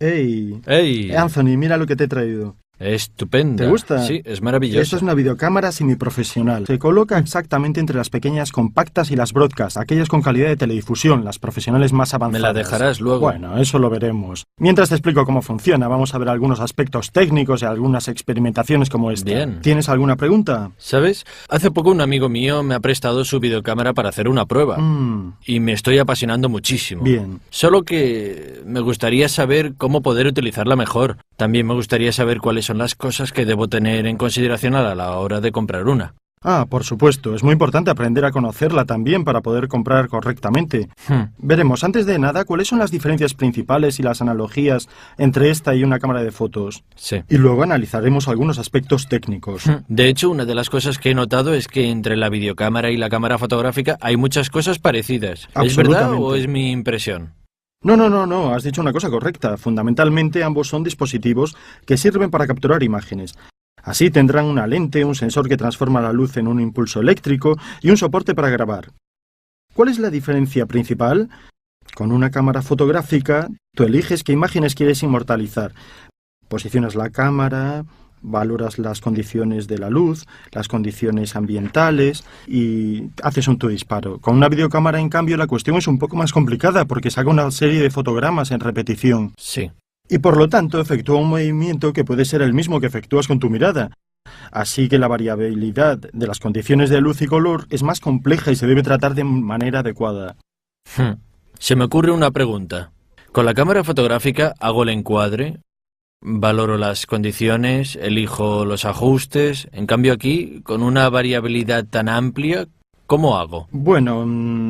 ¡Ey! ¡Ey! Anthony, mira lo que te he traído. Estupenda. ¿Te gusta? Sí, es maravilloso. Esto es una videocámara semiprofesional. Se coloca exactamente entre las pequeñas compactas y las broadcast, aquellas con calidad de teledifusión, las profesionales más avanzadas. ¿Me la dejarás luego? Bueno, eso lo veremos. Mientras te explico cómo funciona, vamos a ver algunos aspectos técnicos y algunas experimentaciones como esta. Bien. ¿Tienes alguna pregunta? ¿Sabes? Hace poco un amigo mío me ha prestado su videocámara para hacer una prueba. Y me estoy apasionando muchísimo. Bien. Solo que me gustaría saber cómo poder utilizarla mejor. También me gustaría saber cuáles son las cosas que debo tener en consideración a la hora de comprar una. Por supuesto. Es muy importante aprender a conocerla también para poder comprar correctamente. Veremos, antes de nada, cuáles son las diferencias principales y las analogías entre esta y una cámara de fotos. Sí. Y luego analizaremos algunos aspectos técnicos. De hecho, una de las cosas que he notado es que entre la videocámara y la cámara fotográfica hay muchas cosas parecidas. ¿Es verdad o es mi impresión? No, has dicho una cosa correcta. Fundamentalmente ambos son dispositivos que sirven para capturar imágenes. Así tendrán una lente, un sensor que transforma la luz en un impulso eléctrico y un soporte para grabar. ¿Cuál es la diferencia principal? Con una cámara fotográfica, tú eliges qué imágenes quieres inmortalizar. Posicionas la cámara, valoras las condiciones de la luz, las condiciones ambientales y haces tu disparo. Con una videocámara, en cambio, la cuestión es un poco más complicada porque saca una serie de fotogramas en repetición. Sí. Y por lo tanto efectúa un movimiento que puede ser el mismo que efectúas con tu mirada. Así que la variabilidad de las condiciones de luz y color es más compleja y se debe tratar de manera adecuada. Se me ocurre una pregunta. Con la cámara fotográfica hago el encuadre, valoro las condiciones, elijo los ajustes. En cambio aquí, con una variabilidad tan amplia, ¿cómo hago? Bueno,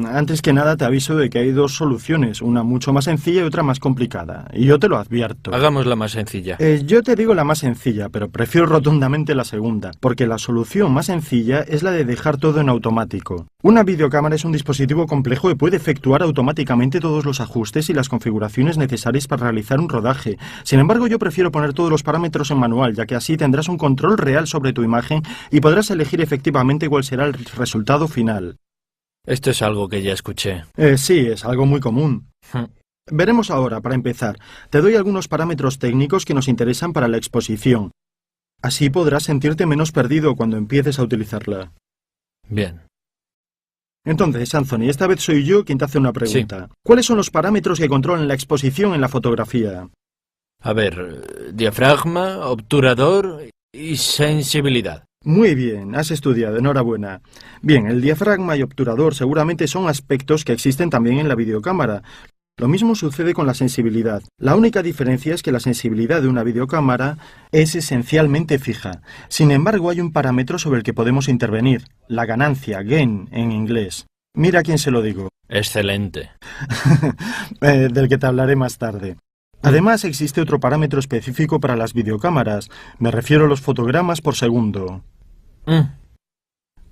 antes que nada te aviso de que hay dos soluciones, una mucho más sencilla y otra más complicada. Y yo te lo advierto. Hagámosla más sencilla. Yo te digo la más sencilla, pero prefiero rotundamente la segunda, porque la solución más sencilla es la de dejar todo en automático. Una videocámara es un dispositivo complejo que puede efectuar automáticamente todos los ajustes y las configuraciones necesarias para realizar un rodaje. Sin embargo, yo prefiero poner todos los parámetros en manual, ya que así tendrás un control real sobre tu imagen y podrás elegir efectivamente cuál será el resultado final. Esto es algo que ya escuché. Sí, es algo muy común. Veremos ahora, para empezar. Te doy algunos parámetros técnicos que nos interesan para la exposición. Así podrás sentirte menos perdido cuando empieces a utilizarla. Bien. Entonces, Anthony, esta vez soy yo quien te hace una pregunta. Sí. ¿Cuáles son los parámetros que controlan la exposición en la fotografía? A ver, diafragma, obturador y sensibilidad. Muy bien, has estudiado, enhorabuena. Bien, el diafragma y obturador seguramente son aspectos que existen también en la videocámara. Lo mismo sucede con la sensibilidad. La única diferencia es que la sensibilidad de una videocámara es esencialmente fija. Sin embargo, hay un parámetro sobre el que podemos intervenir, la ganancia, gain en inglés. Mira a quién se lo digo. Excelente. Del que te hablaré más tarde. Además, existe otro parámetro específico para las videocámaras. Me refiero a los fotogramas por segundo.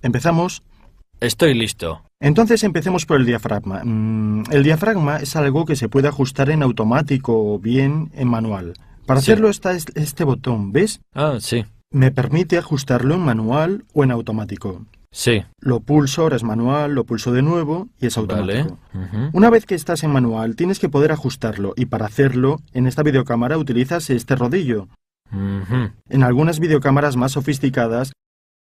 ¿Empezamos? Estoy listo. Entonces empecemos por el diafragma. El diafragma es algo que se puede ajustar en automático o bien en manual. Para hacerlo está este botón, ¿ves? Sí. Me permite ajustarlo en manual o en automático. Sí. Lo pulso, ahora es manual, lo pulso de nuevo y es automático. Vale. Una vez que estás en manual, tienes que poder ajustarlo y para hacerlo, en esta videocámara utilizas este rodillo. En algunas videocámaras más sofisticadas,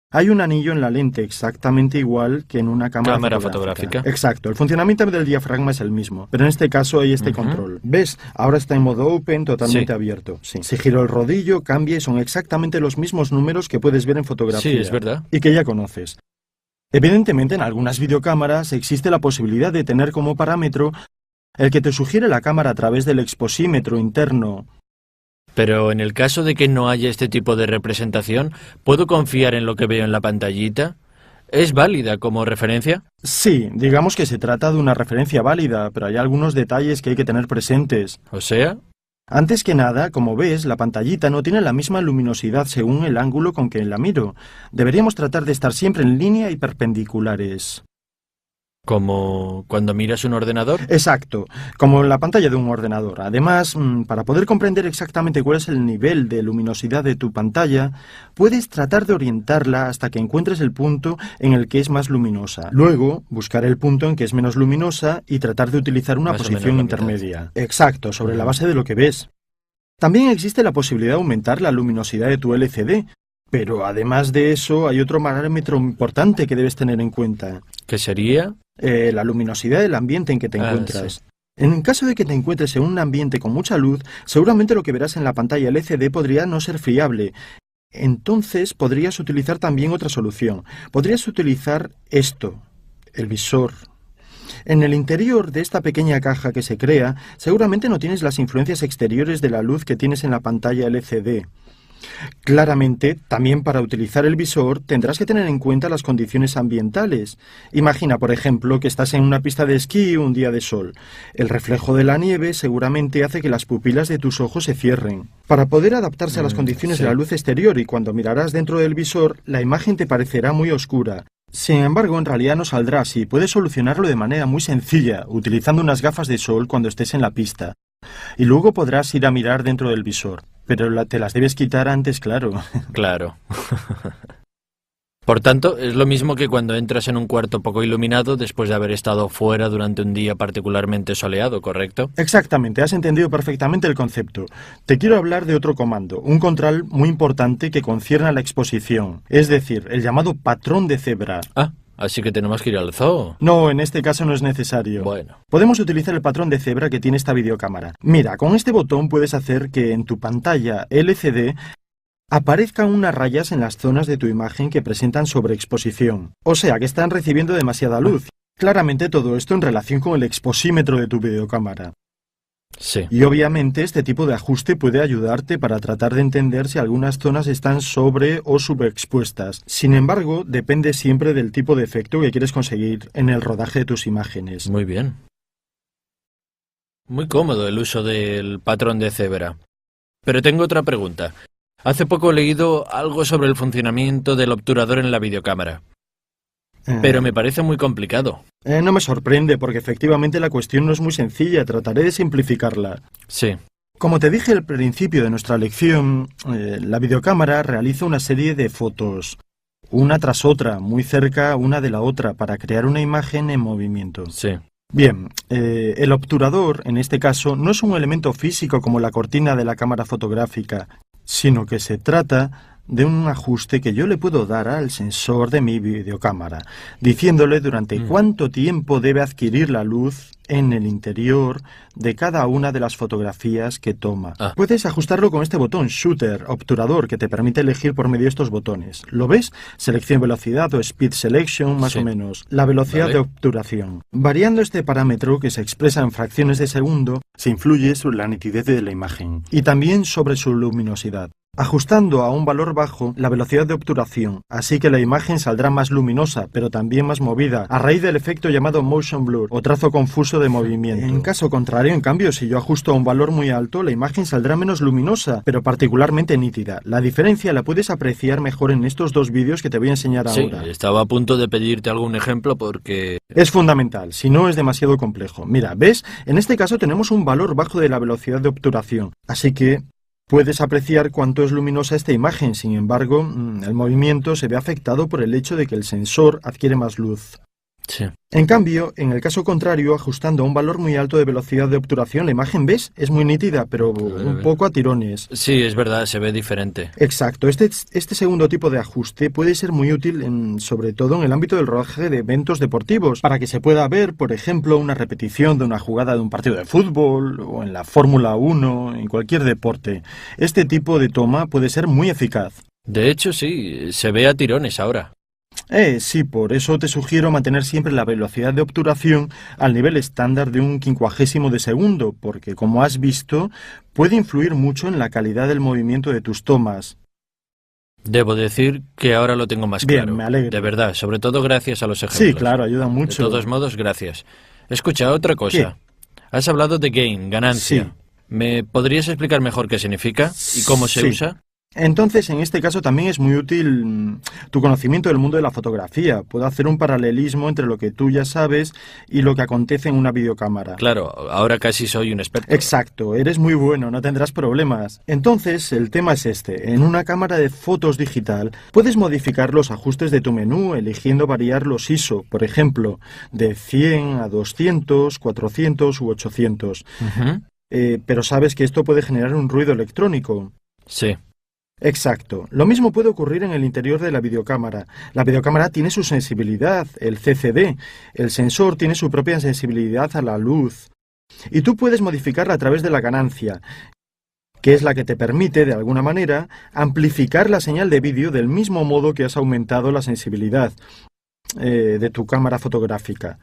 hay un anillo en la lente exactamente igual que en una cámara fotográfica. Exacto, el funcionamiento del diafragma es el mismo, pero en este caso hay este control. ¿Ves? Ahora está en modo open, totalmente abierto. Sí. Si giro el rodillo, cambia y son exactamente los mismos números que puedes ver en fotografía. Sí, es verdad. Y que ya conoces. Evidentemente, en algunas videocámaras existe la posibilidad de tener como parámetro el que te sugiere la cámara a través del exposímetro interno. Pero en el caso de que no haya este tipo de representación, ¿puedo confiar en lo que veo en la pantallita? ¿Es válida como referencia? Sí, digamos que se trata de una referencia válida, pero hay algunos detalles que hay que tener presentes. O sea... Antes que nada, como ves, la pantallita no tiene la misma luminosidad según el ángulo con que la miro. Deberíamos tratar de estar siempre en línea y perpendiculares. ¿Como cuando miras un ordenador? Exacto, como en la pantalla de un ordenador. Además, para poder comprender exactamente cuál es el nivel de luminosidad de tu pantalla, puedes tratar de orientarla hasta que encuentres el punto en el que es más luminosa. Luego, buscar el punto en que es menos luminosa y tratar de utilizar una posición intermedia. Exacto, sobre la base de lo que ves. También existe la posibilidad de aumentar la luminosidad de tu LCD, pero además de eso hay otro parámetro importante que debes tener en cuenta. ¿Qué sería? La luminosidad del ambiente en que te encuentras. Sí. En el caso de que te encuentres en un ambiente con mucha luz, seguramente lo que verás en la pantalla LCD podría no ser fiable. Entonces podrías utilizar también otra solución. Podrías utilizar esto, el visor. En el interior de esta pequeña caja que se crea, seguramente no tienes las influencias exteriores de la luz que tienes en la pantalla LCD. Claramente, también para utilizar el visor tendrás que tener en cuenta las condiciones ambientales. Imagina, por ejemplo, que estás en una pista de esquí un día de sol. El reflejo de la nieve seguramente hace que las pupilas de tus ojos se cierren. Para poder adaptarse a las condiciones sí. de la luz exterior y cuando mirarás dentro del visor, la imagen te parecerá muy oscura. Sin embargo, en realidad no saldrá así. Puedes solucionarlo de manera muy sencilla, utilizando unas gafas de sol cuando estés en la pista. Y luego podrás ir a mirar dentro del visor. Pero te las debes quitar antes, claro. Claro. Por tanto, es lo mismo que cuando entras en un cuarto poco iluminado después de haber estado fuera durante un día particularmente soleado, ¿correcto? Exactamente, has entendido perfectamente el concepto. Te quiero hablar de otro comando, un control muy importante que concierne a la exposición, es decir, el llamado patrón de cebra. Ah, así que tenemos que ir al zoo. No, en este caso no es necesario. Bueno. Podemos utilizar el patrón de cebra que tiene esta videocámara. Mira, con este botón puedes hacer que en tu pantalla LCD aparezcan unas rayas en las zonas de tu imagen que presentan sobreexposición. O sea, que están recibiendo demasiada luz. Claramente todo esto en relación con el exposímetro de tu videocámara. Sí. Y obviamente este tipo de ajuste puede ayudarte para tratar de entender si algunas zonas están sobre o subexpuestas. Sin embargo, depende siempre del tipo de efecto que quieres conseguir en el rodaje de tus imágenes. Muy bien. Muy cómodo el uso del patrón de cebra. Pero tengo otra pregunta. Hace poco he leído algo sobre el funcionamiento del obturador en la videocámara. Pero me parece muy complicado. No me sorprende, porque efectivamente la cuestión no es muy sencilla. Trataré de simplificarla. Sí. Como te dije al principio de nuestra lección, la videocámara realiza una serie de fotos, una tras otra, muy cerca una de la otra, para crear una imagen en movimiento. Sí. Bien, el obturador, en este caso, no es un elemento físico como la cortina de la cámara fotográfica, sino que se trata de un ajuste que yo le puedo dar al sensor de mi videocámara, diciéndole durante cuánto tiempo debe adquirir la luz en el interior de cada una de las fotografías que toma. Puedes ajustarlo con este botón Shooter, obturador, que te permite elegir por medio de estos botones. ¿Lo ves? Selección velocidad o Speed Selection, más o menos. La velocidad de obturación. Variando este parámetro, que se expresa en fracciones de segundo, se influye sobre la nitidez de la imagen y también sobre su luminosidad. Ajustando a un valor bajo la velocidad de obturación, así que la imagen saldrá más luminosa, pero también más movida, a raíz del efecto llamado motion blur, o trazo confuso de movimiento. En caso contrario, en cambio, si yo ajusto a un valor muy alto, la imagen saldrá menos luminosa, pero particularmente nítida. La diferencia la puedes apreciar mejor en estos dos vídeos que te voy a enseñar ahora. Sí, estaba a punto de pedirte algún ejemplo porque... Es fundamental, si no es demasiado complejo. Mira, ¿ves? En este caso tenemos un valor bajo de la velocidad de obturación, así que puedes apreciar cuánto es luminosa esta imagen. Sin embargo, el movimiento se ve afectado por el hecho de que el sensor adquiere más luz. Sí. En cambio, en el caso contrario, ajustando a un valor muy alto de velocidad de obturación, la imagen, ¿ves? Es muy nítida, pero un poco a tirones. Sí, es verdad, se ve diferente. Exacto. Este segundo tipo de ajuste puede ser muy útil, sobre todo en el ámbito del rodaje de eventos deportivos, para que se pueda ver, por ejemplo, una repetición de una jugada de un partido de fútbol, o en la Fórmula 1, en cualquier deporte. Este tipo de toma puede ser muy eficaz. De hecho, sí, se ve a tirones ahora. Sí, por eso te sugiero mantener siempre la velocidad de obturación al nivel estándar de un 50º de segundo, porque, como has visto, puede influir mucho en la calidad del movimiento de tus tomas. Debo decir que ahora lo tengo más claro. Bien, me alegro. De verdad, sobre todo gracias a los ejemplos. Sí, claro, ayuda mucho. De todos modos, gracias. Escucha, otra cosa. ¿Qué? Has hablado de gain, ganancia. Sí. ¿Me podrías explicar mejor qué significa y cómo se usa? Entonces, en este caso también es muy útil tu conocimiento del mundo de la fotografía. Puedo hacer un paralelismo entre lo que tú ya sabes y lo que acontece en una videocámara. Claro, ahora casi soy un experto. Exacto, eres muy bueno, no tendrás problemas. Entonces, el tema es este. En una cámara de fotos digital, puedes modificar los ajustes de tu menú eligiendo variar los ISO, por ejemplo, de 100 a 200, 400 u 800. pero sabes que esto puede generar un ruido electrónico. Sí. Exacto. Lo mismo puede ocurrir en el interior de la videocámara. La videocámara tiene su sensibilidad, el CCD. El sensor tiene su propia sensibilidad a la luz. Y tú puedes modificarla a través de la ganancia, que es la que te permite, de alguna manera, amplificar la señal de vídeo del mismo modo que has aumentado la sensibilidad de tu cámara fotográfica.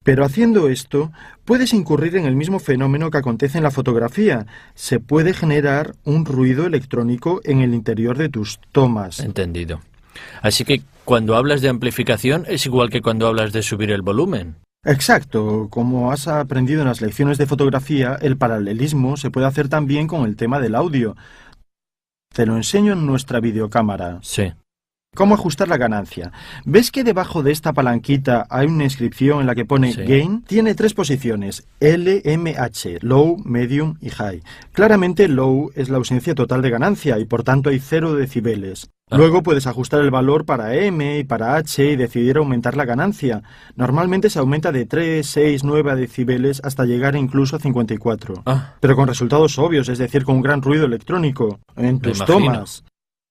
Pero haciendo esto, puedes incurrir en el mismo fenómeno que acontece en la fotografía. Se puede generar un ruido electrónico en el interior de tus tomas. Entendido. Así que cuando hablas de amplificación es igual que cuando hablas de subir el volumen. Exacto. Como has aprendido en las lecciones de fotografía, el paralelismo se puede hacer también con el tema del audio. Te lo enseño en nuestra videocámara. Sí. ¿Cómo ajustar la ganancia? ¿Ves que debajo de esta palanquita hay una inscripción en la que pone Sí. Gain? Tiene 3 posiciones, LMH, Low, Medium y High. Claramente Low es la ausencia total de ganancia y por tanto hay 0 decibeles. Luego puedes ajustar el valor para M y para H y decidir aumentar la ganancia. Normalmente se aumenta de 3, 6, 9 decibeles hasta llegar incluso a 54. Pero con resultados obvios, es decir, con un gran ruido electrónico en tus imagino. tomas.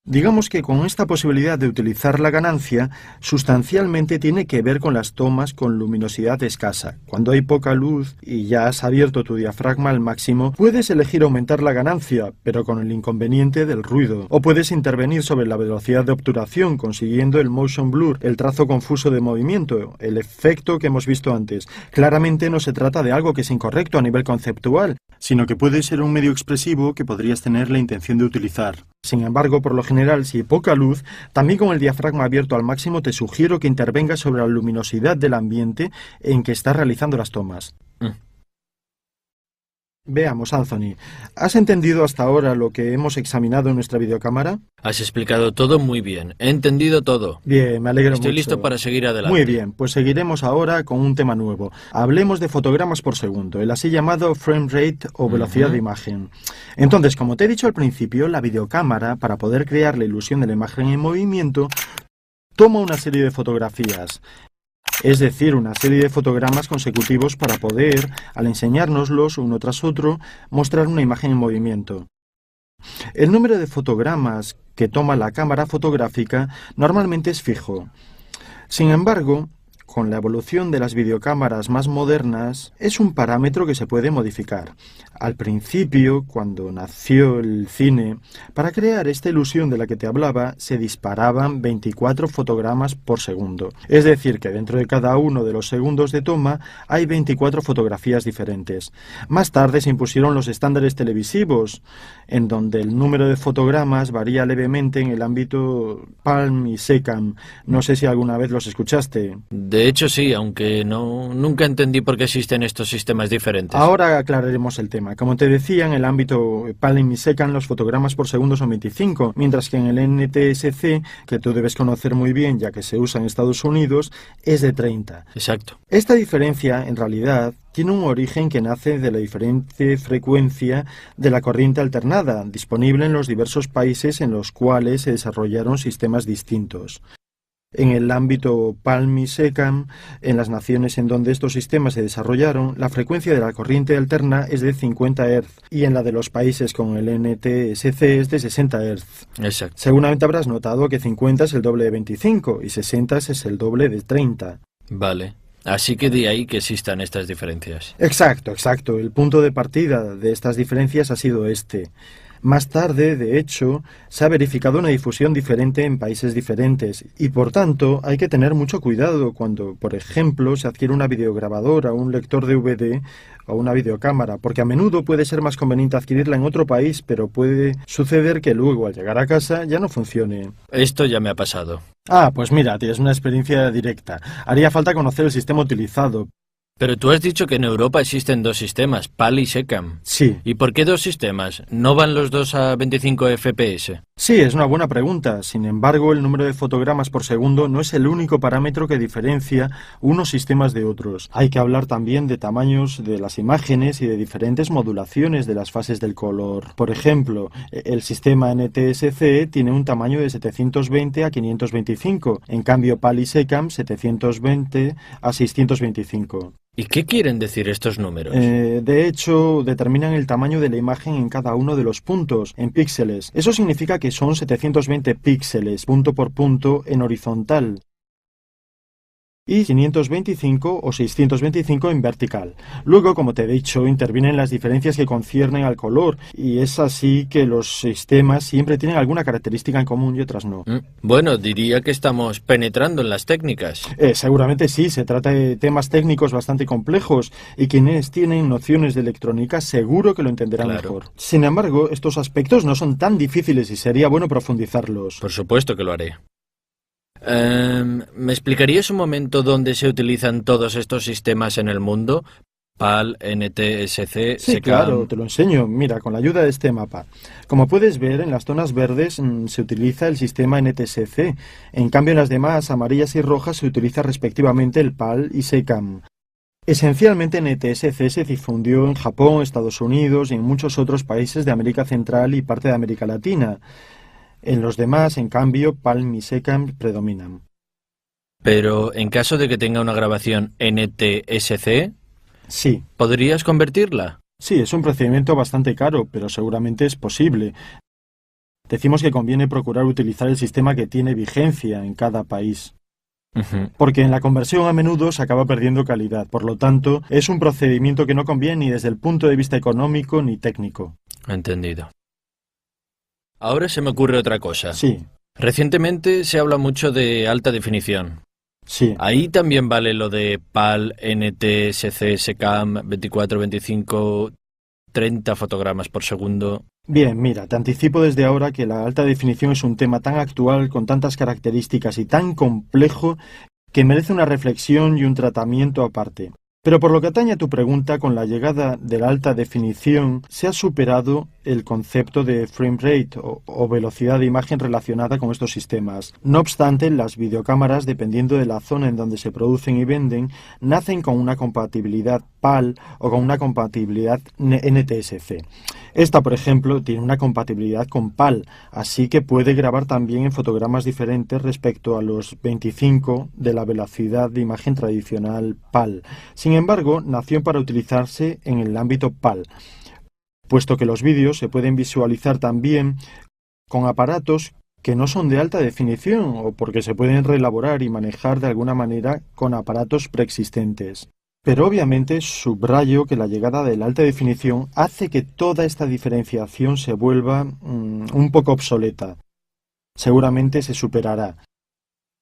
Digamos que con esta posibilidad de utilizar la ganancia, sustancialmente tiene que ver con las tomas con luminosidad escasa. Cuando hay poca luz y ya has abierto tu diafragma al máximo, puedes elegir aumentar la ganancia, pero con el inconveniente del ruido. O puedes intervenir sobre la velocidad de obturación, consiguiendo el motion blur, el trazo confuso de movimiento, el efecto que hemos visto antes. Claramente no se trata de algo que es incorrecto a nivel conceptual, sino que puede ser un medio expresivo que podrías tener la intención de utilizar. Sin embargo, por lo general, si hay poca luz, también con el diafragma abierto al máximo te sugiero que intervengas sobre la luminosidad del ambiente en que estás realizando las tomas. Veamos, Anthony, ¿has entendido hasta ahora lo que hemos examinado en nuestra videocámara? Has explicado todo muy bien. He entendido todo. Bien, me alegro mucho. Estoy listo para seguir adelante. Muy bien, pues seguiremos ahora con un tema nuevo. Hablemos de fotogramas por segundo, el así llamado frame rate o velocidad de imagen. Entonces, como te he dicho al principio, la videocámara, para poder crear la ilusión de la imagen en movimiento, toma una serie de fotografías. Es decir, una serie de fotogramas consecutivos para poder, al enseñárnoslos uno tras otro, mostrar una imagen en movimiento. El número de fotogramas que toma la cámara fotográfica normalmente es fijo. Sin embargo, con la evolución de las videocámaras más modernas, es un parámetro que se puede modificar. Al principio, cuando nació el cine, para crear esta ilusión de la que te hablaba, se disparaban 24 fotogramas por segundo. Es decir, que dentro de cada uno de los segundos de toma hay 24 fotografías diferentes. Más tarde se impusieron los estándares televisivos, en donde el número de fotogramas varía levemente en el ámbito Palm y Secam. No sé si alguna vez los escuchaste. De hecho sí, aunque nunca entendí por qué existen estos sistemas diferentes. Ahora aclararemos el tema. Como te decía, en el ámbito Palm y Secam los fotogramas por segundo son 25, mientras que en el NTSC, que tú debes conocer muy bien ya que se usa en Estados Unidos, es de 30. Exacto. Esta diferencia, en realidad, tiene un origen que nace de la diferente frecuencia de la corriente alternada, disponible en los diversos países en los cuales se desarrollaron sistemas distintos. En el ámbito Palm y Secam, en las naciones en donde estos sistemas se desarrollaron, la frecuencia de la corriente alterna es de 50 Hz y en la de los países con el NTSC es de 60 Hz. Exacto. Seguramente habrás notado que 50 es el doble de 25 y 60 es el doble de 30. Vale. Así que de ahí que existan estas diferencias. Exacto. El punto de partida de estas diferencias ha sido este. Más tarde, de hecho, se ha verificado una difusión diferente en países diferentes y, por tanto, hay que tener mucho cuidado cuando, por ejemplo, se adquiere una videograbadora, un lector DVD o una videocámara, porque a menudo puede ser más conveniente adquirirla en otro país, pero puede suceder que luego, al llegar a casa, ya no funcione. Esto ya me ha pasado. Ah, pues mira, tienes una experiencia directa. Haría falta conocer el sistema utilizado. Pero tú has dicho que en Europa existen dos sistemas, PAL y SECAM. Sí. ¿Y por qué dos sistemas? ¿No van los dos a 25 FPS? Sí, es una buena pregunta. Sin embargo, el número de fotogramas por segundo no es el único parámetro que diferencia unos sistemas de otros. Hay que hablar también de tamaños de las imágenes y de diferentes modulaciones de las fases del color. Por ejemplo, el sistema NTSC tiene un tamaño de 720 a 525, en cambio PAL y SECAM 720 a 625. ¿Y qué quieren decir estos números? De hecho, determinan el tamaño de la imagen en cada uno de los puntos, en píxeles. Eso significa que son 720 píxeles, punto por punto, en horizontal, y 525 o 625 en vertical. Luego, como te he dicho, intervienen las diferencias que conciernen al color, y es así que los sistemas siempre tienen alguna característica en común y otras no. Bueno, diría que estamos penetrando en las técnicas. Seguramente sí, se trata de temas técnicos bastante complejos, y quienes tienen nociones de electrónica seguro que lo entenderán mejor. Sin embargo, estos aspectos no son tan difíciles y sería bueno profundizarlos. Por supuesto que lo haré. ¿Me explicarías un momento dónde se utilizan todos estos sistemas en el mundo? PAL, NTSC, Sí, SECAM... claro, te lo enseño. Mira, con la ayuda de este mapa. Como puedes ver, en las zonas verdes se utiliza el sistema NTSC. En cambio, en las demás, amarillas y rojas, se utiliza respectivamente el PAL y SECAM. Esencialmente, NTSC se difundió en Japón, Estados Unidos y en muchos otros países de América Central y parte de América Latina. En los demás, en cambio, PAL y SECAM predominan. Pero, en caso de que tenga una grabación NTSC... Sí. ¿Podrías convertirla? Sí, es un procedimiento bastante caro, pero seguramente es posible. Decimos que conviene procurar utilizar el sistema que tiene vigencia en cada país. Porque en la conversión a menudo se acaba perdiendo calidad. Por lo tanto, es un procedimiento que no conviene ni desde el punto de vista económico ni técnico. Entendido. Ahora se me ocurre otra cosa. Sí. Recientemente se habla mucho de alta definición. Sí. Ahí también vale lo de PAL, NTSC, SECAM, 24, 25, 30 fotogramas por segundo. Bien, mira, te anticipo desde ahora que la alta definición es un tema tan actual, con tantas características y tan complejo, que merece una reflexión y un tratamiento aparte. Pero por lo que atañe a tu pregunta, con la llegada de la alta definición se ha superado el concepto de frame rate o velocidad de imagen relacionada con estos sistemas. No obstante, las videocámaras, dependiendo de la zona en donde se producen y venden, nacen con una compatibilidad PAL o con una compatibilidad NTSC. Esta, por ejemplo, tiene una compatibilidad con PAL, así que puede grabar también en fotogramas diferentes respecto a los 25 de la velocidad de imagen tradicional PAL. Sin embargo, nació para utilizarse en el ámbito PAL, puesto que los vídeos se pueden visualizar también con aparatos que no son de alta definición o porque se pueden reelaborar y manejar de alguna manera con aparatos preexistentes. Pero obviamente subrayo que la llegada de la alta definición hace que toda esta diferenciación se vuelva un poco obsoleta. Seguramente se superará.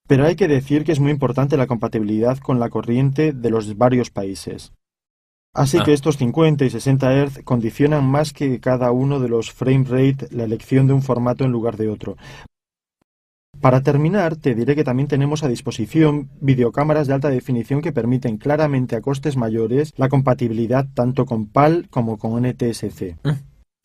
Pero hay que decir que es muy importante la compatibilidad con la corriente de los varios países. Así que estos 50 y 60 Hz condicionan más que cada uno de los frame rate la elección de un formato en lugar de otro. Para terminar, te diré que también tenemos a disposición videocámaras de alta definición que permiten claramente a costes mayores la compatibilidad tanto con PAL como con NTSC.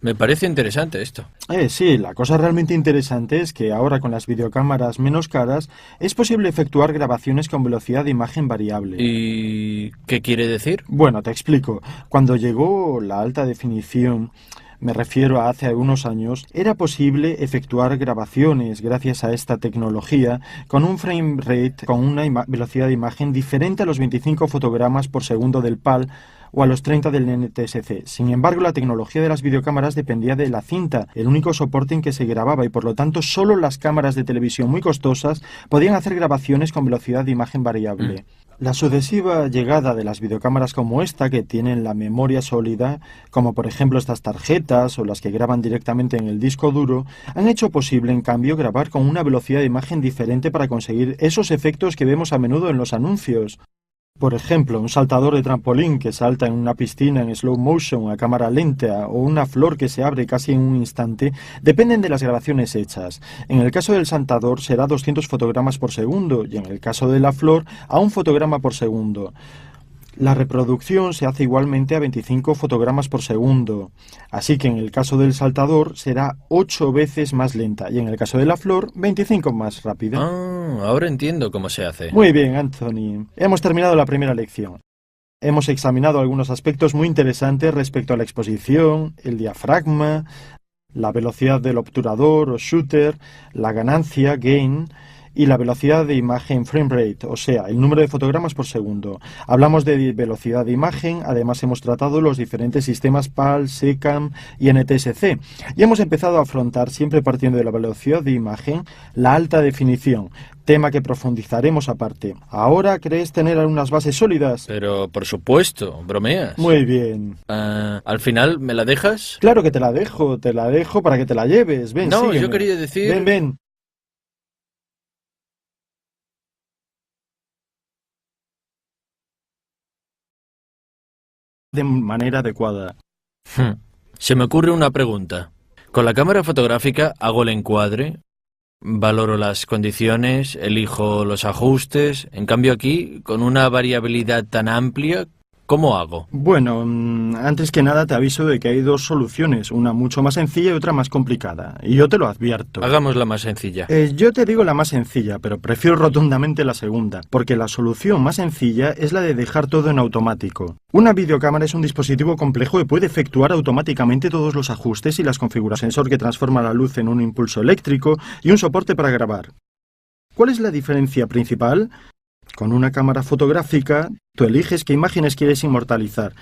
Me parece interesante esto. Sí, la cosa realmente interesante es que ahora con las videocámaras menos caras es posible efectuar grabaciones con velocidad de imagen variable. ¿Y qué quiere decir? Bueno, te explico. Cuando llegó la alta definición, me refiero a hace unos años, era posible efectuar grabaciones gracias a esta tecnología con un frame rate, con una velocidad de imagen diferente a los 25 fotogramas por segundo del PAL o a los 30 del NTSC. Sin embargo, la tecnología de las videocámaras dependía de la cinta, el único soporte en que se grababa, y por lo tanto solo las cámaras de televisión muy costosas podían hacer grabaciones con velocidad de imagen variable. La sucesiva llegada de las videocámaras como esta, que tienen la memoria sólida, como por ejemplo estas tarjetas o las que graban directamente en el disco duro, han hecho posible en cambio grabar con una velocidad de imagen diferente para conseguir esos efectos que vemos a menudo en los anuncios. Por ejemplo, un saltador de trampolín que salta en una piscina en slow motion a cámara lenta o una flor que se abre casi en un instante dependen de las grabaciones hechas. En el caso del saltador será 200 fotogramas por segundo y en el caso de la flor a 1 fotograma por segundo. La reproducción se hace igualmente a 25 fotogramas por segundo, así que en el caso del saltador será 8 veces más lenta y en el caso de la flor 25 más rápida. Ah, ahora entiendo cómo se hace. Muy bien, Anthony. Hemos terminado la primera lección. Hemos examinado algunos aspectos muy interesantes respecto a la exposición, el diafragma, la velocidad del obturador o shooter, la ganancia, gain, y la velocidad de imagen frame rate, o sea, el número de fotogramas por segundo. Hablamos de velocidad de imagen, además hemos tratado los diferentes sistemas PAL, SECAM y NTSC. Y hemos empezado a afrontar, siempre partiendo de la velocidad de imagen, la alta definición, tema que profundizaremos aparte. ¿Ahora crees tener algunas bases sólidas? Pero, por supuesto, bromeas. Muy bien. ¿Al final me la dejas? Claro que te la dejo para que te la lleves. Ven, No, sígueme. yo quería decir... Ven. De manera adecuada. Se me ocurre una pregunta. Con la cámara fotográfica hago el encuadre, valoro las condiciones, elijo los ajustes. En cambio aquí, con una variabilidad tan amplia, ¿cómo hago? Bueno, antes que nada te aviso de que hay dos soluciones, una mucho más sencilla y otra más complicada. Y yo te lo advierto. Hagámosla más sencilla. Yo te digo la más sencilla, pero prefiero rotundamente la segunda, porque la solución más sencilla es la de dejar todo en automático. Una videocámara es un dispositivo complejo que puede efectuar automáticamente todos los ajustes y las configuraciones, sensor que transforma la luz en un impulso eléctrico y un soporte para grabar. ¿Cuál es la diferencia principal? Con una cámara fotográfica, tú eliges qué imágenes quieres inmortalizar.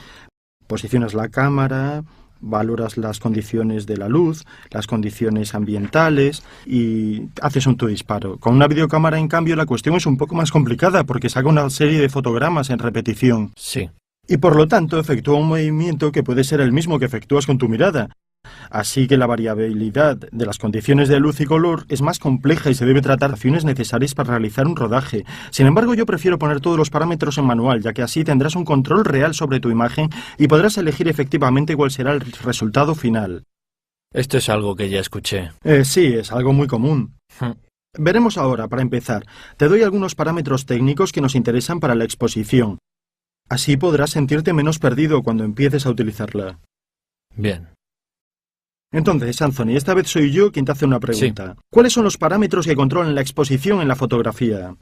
Posicionas la cámara, valoras las condiciones de la luz, las condiciones ambientales y haces un tu disparo. Con una videocámara, en cambio, la cuestión es un poco más complicada porque saca una serie de fotogramas en repetición. Sí. Y por lo tanto efectúa un movimiento que puede ser el mismo que efectúas con tu mirada. Así que la variabilidad de las condiciones de luz y color es más compleja y se debe tratar de acciones necesarias para realizar un rodaje. Sin embargo, yo prefiero poner todos los parámetros en manual, ya que así tendrás un control real sobre tu imagen y podrás elegir efectivamente cuál será el resultado final. Esto es algo que ya escuché. Sí, es algo muy común. Veremos ahora, para empezar. Te doy algunos parámetros técnicos que nos interesan para la exposición. Así podrás sentirte menos perdido cuando empieces a utilizarla. Bien. Entonces, Anthony, esta vez soy yo quien te hace una pregunta. Sí. ¿Cuáles son los parámetros que controlan la exposición en la fotografía?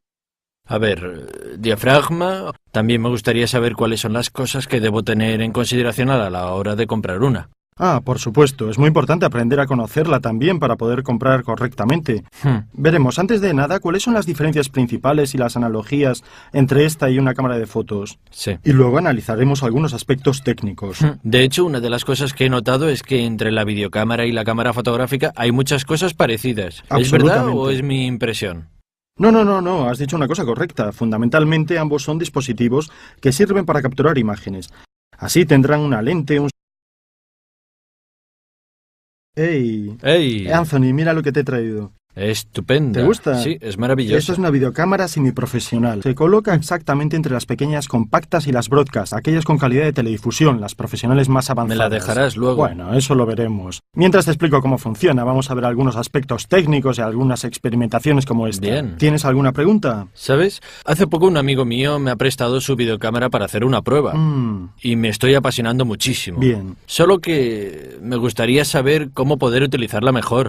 A ver, diafragma. También me gustaría saber cuáles son las cosas que debo tener en consideración a la hora de comprar una. Ah, por supuesto. Es muy importante aprender a conocerla también para poder comprar correctamente. Veremos, antes de nada, cuáles son las diferencias principales y las analogías entre esta y una cámara de fotos. Sí. Y luego analizaremos algunos aspectos técnicos. De hecho, una de las cosas que he notado es que entre la videocámara y la cámara fotográfica hay muchas cosas parecidas. ¿Es verdad o es mi impresión? No, has dicho una cosa correcta. Fundamentalmente ambos son dispositivos que sirven para capturar imágenes. Así tendrán una lente, un... ¡Hey! Anthony, mira lo que te he traído. Estupenda. ¿Te gusta? Sí, es maravilloso. Esta es una videocámara semiprofesional. Se coloca exactamente entre las pequeñas compactas y las broadcast, aquellas con calidad de teledifusión, las profesionales más avanzadas. ¿Me la dejarás luego? Bueno, eso lo veremos. Mientras te explico cómo funciona, vamos a ver algunos aspectos técnicos y algunas experimentaciones como esta. Bien. ¿Tienes alguna pregunta? ¿Sabes? Hace poco un amigo mío me ha prestado su videocámara para hacer una prueba. Y me estoy apasionando muchísimo. Bien. Solo que me gustaría saber cómo poder utilizarla mejor.